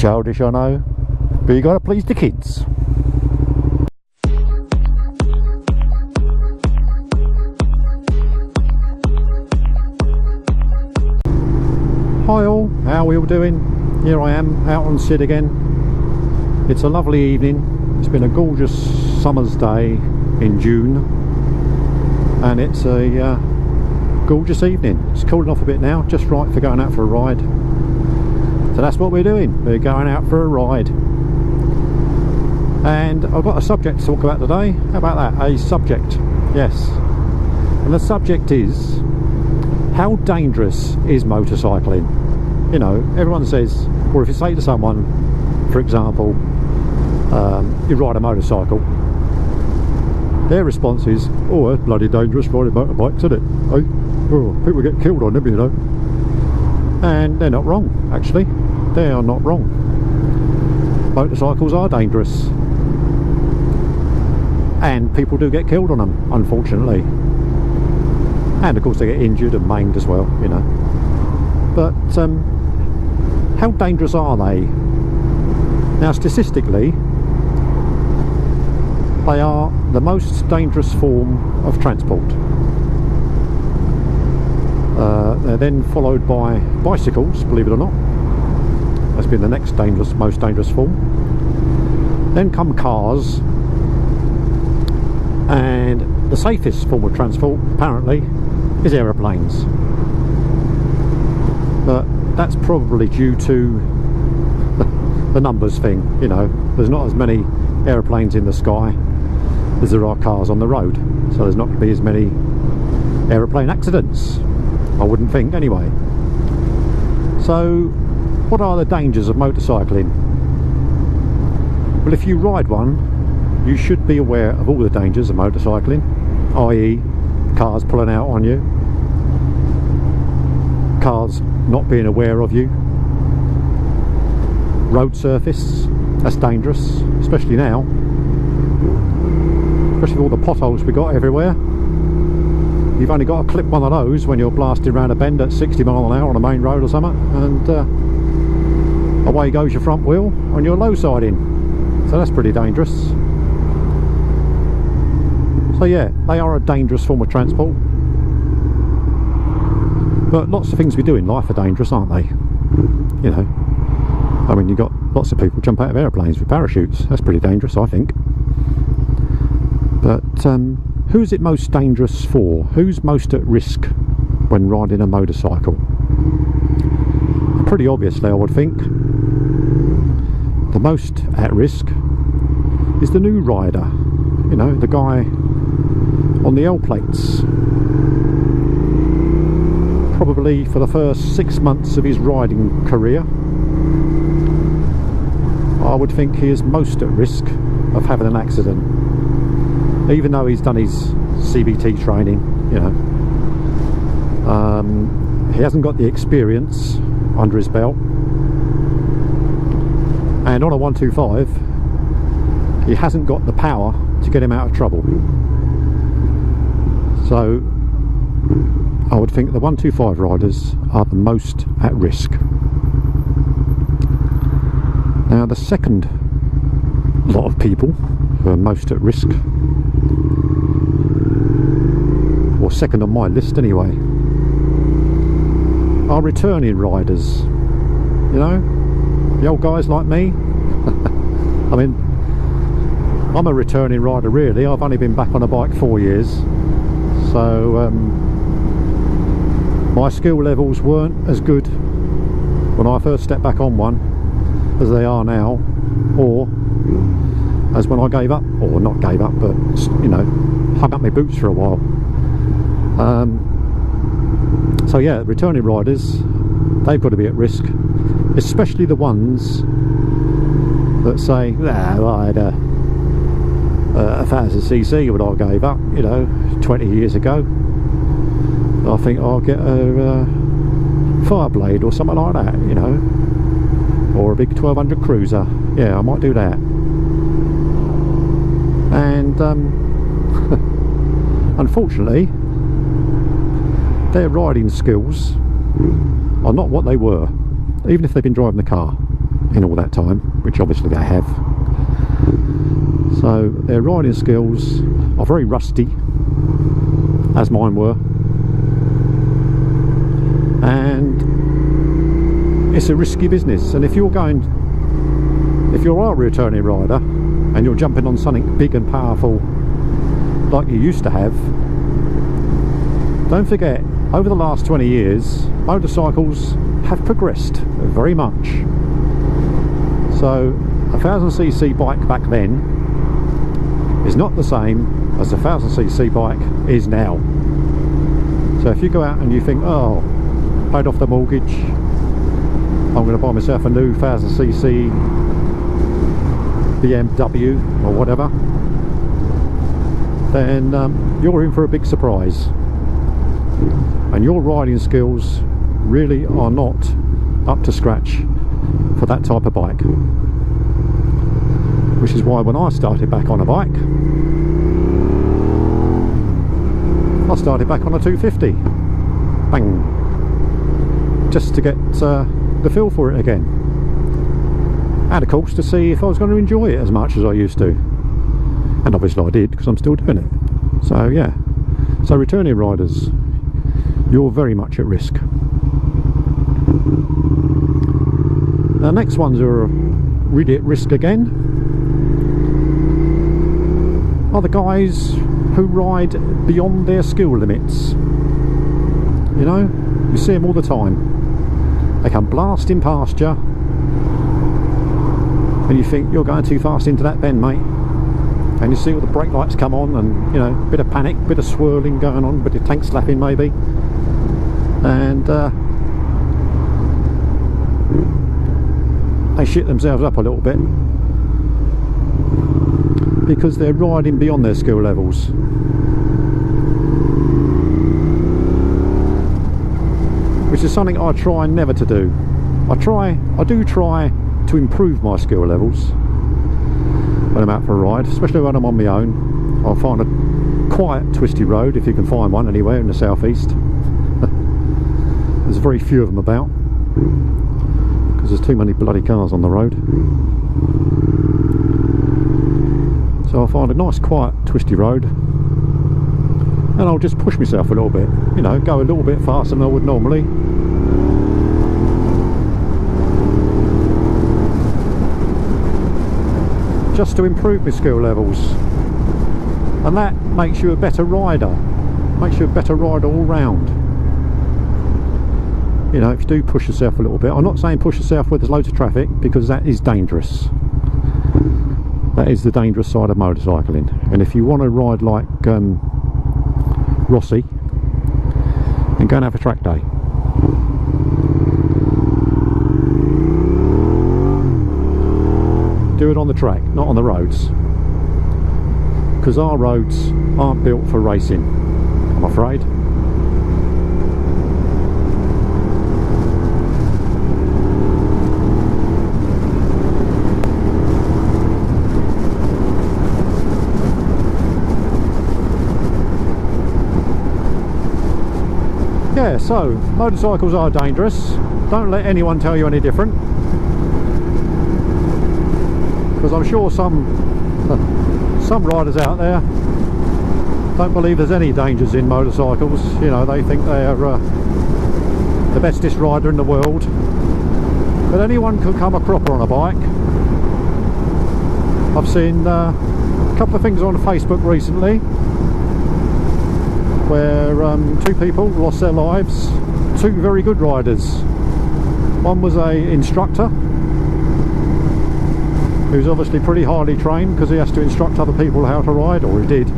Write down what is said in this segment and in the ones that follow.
Childish, I know, but you gotta please the kids. Hi all, how are we all doing? Here I am, out on Sid again. It's a lovely evening. It's been a gorgeous summer's day in June, and it's a gorgeous evening. It's cooling off a bit now, just right for going out for a ride. So that's what we're doing, we're going out for a ride. And I've got a subject to talk about today. How about that? A subject, yes. And the subject is, how dangerous is motorcycling? You know, everyone says, or if you say to someone, for example, you ride a motorcycle, their response is, oh, it's bloody dangerous riding motorbikes, isn't it? Oh, people get killed on them, you know. And they're not wrong, actually. They are not wrong. Motorcycles are dangerous. And people do get killed on them, unfortunately. And of course they get injured and maimed as well, you know. But how dangerous are they? Now, statistically, they are the most dangerous form of transport. They're then followed by bicycles, believe it or not. That's been the next most dangerous form. Then come cars, and the safest form of transport, apparently, is aeroplanes. But that's probably due to the numbers thing, you know. There's not as many aeroplanes in the sky as there are cars on the road, so there's not going to be as many aeroplane accidents, I wouldn't think, anyway. So what are the dangers of motorcycling? Well, if you ride one, you should be aware of all the dangers of motorcycling, i.e. cars pulling out on you, cars not being aware of you, road surface, that's dangerous, especially now, especially with all the potholes we got everywhere. You've only got to clip one of those when you're blasting around a bend at 60 miles an hour on a main road or something, and away goes your front wheel on your low siding. So that's pretty dangerous. So yeah, they are a dangerous form of transport. But lots of things we do in life are dangerous, aren't they? You know, I mean, you've got lots of people jump out of aeroplanes with parachutes. That's pretty dangerous, I think. But who is it most dangerous for? Who's most at risk when riding a motorcycle? Pretty obviously, I would think, the most at risk is the new rider. You know, the guy on the L plates. Probably for the first 6 months of his riding career, I would think he is most at risk of having an accident, even though he's done his CBT training, you know. He hasn't got the experience under his belt, and on a 125 he hasn't got the power to get him out of trouble. So I would think the 125 riders are the most at risk. Now, the second lot of people who are most at risk, or second on my list anyway, are returning riders. You know, the old guys like me. I mean, I'm a returning rider really. I've only been back on a bike 4 years, so my skill levels weren't as good when I first stepped back on one as they are now, or as when I gave up, or not gave up, but, you know, hung up my boots for a while. So yeah, returning riders, they've got to be at risk, especially the ones that say, well, I had a 1000cc when I gave up, you know, 20 years ago. I think I'll get a Fireblade or something like that, you know, or a big 1200 cruiser. Yeah, I might do that. And unfortunately, their riding skills are not what they were, even if they've been driving the car. in all that time, which obviously they have. So their riding skills are very rusty, as mine were, and it's a risky business. And if you are a returning rider and you're jumping on something big and powerful like you used to have, don't forget, over the last 20 years motorcycles have progressed very much. So a 1000cc bike back then is not the same as a 1000cc bike is now. So if you go out and you think, oh, paid off the mortgage, I'm going to buy myself a new 1000cc BMW or whatever, then you're in for a big surprise, and your riding skills really are not up to scratch for that type of bike. Which is why when I started back on a bike, I started back on a 250, bang, just to get the feel for it again, and of course to see if I was going to enjoy it as much as I used to, and obviously I did, because I'm still doing it. So yeah, so returning riders, you're very much at risk. The next ones who are really at risk again are the guys who ride beyond their skill limits. You know, you see them all the time. They come blasting past you, and you think you're going too fast into that bend, mate. And you see all the brake lights come on, and you know, bit of panic, bit of swirling going on, bit of tank slapping maybe, and they shit themselves up a little bit because they're riding beyond their skill levels. Which is something I try never to do. I do try to improve my skill levels when I'm out for a ride, especially when I'm on my own. I'll find a quiet twisty road, if you can find one anywhere in the southeast. There's very few of them about because there's too many bloody cars on the road. So I'll find a nice quiet twisty road and I'll just push myself a little bit, you know, go a little bit faster than I would normally. Just to improve my skill levels, and that makes you a better rider, makes you a better rider all round. You know, if you do push yourself a little bit, I'm not saying push yourself where there's loads of traffic, because that is dangerous. That is the dangerous side of motorcycling. And if you want to ride like Rossi, then go and have a track day. Do it on the track, not on the roads, because our roads aren't built for racing, I'm afraid. Yeah, so motorcycles are dangerous. Don't let anyone tell you any different, because I'm sure some riders out there don't believe there's any dangers in motorcycles. You know, they think they are the bestest rider in the world, but anyone could come a cropper on a bike. I've seen a couple of things on Facebook recently where two people lost their lives, two very good riders. One was a instructor who's obviously pretty highly trained because he has to instruct other people how to ride, or he did,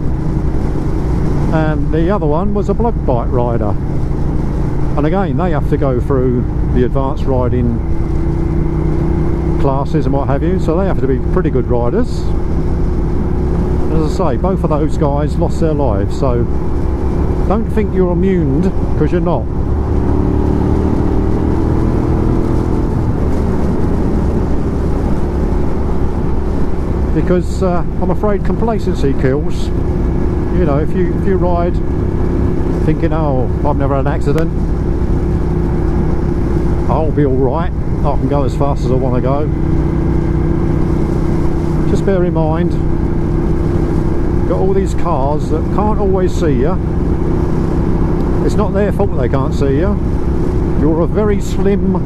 and the other one was a block bike rider, and again they have to go through the advanced riding classes and what have you, so they have to be pretty good riders. As I say, both of those guys lost their lives, so don't think you're immune, because you're not. Because I'm afraid complacency kills. You know, if you ride thinking, oh, I've never had an accident, I'll be alright, I can go as fast as I want to go. Just bear in mind, got all these cars that can't always see you. It's not their fault they can't see you. You're a very slim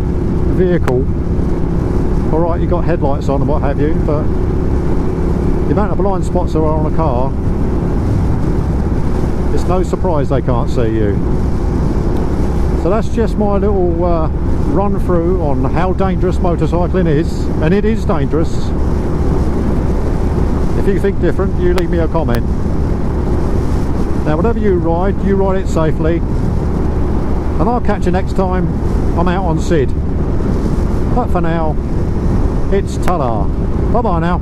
vehicle. Alright, you've got headlights on and what have you, but the amount of blind spots there are on a car, it's no surprise they can't see you. So that's just my little run through on how dangerous motorcycling is, and it is dangerous. If you think different, you leave me a comment. Now whatever you ride it safely, and I'll catch you next time I'm out on Sid. But for now, it's ta-da. Bye bye now.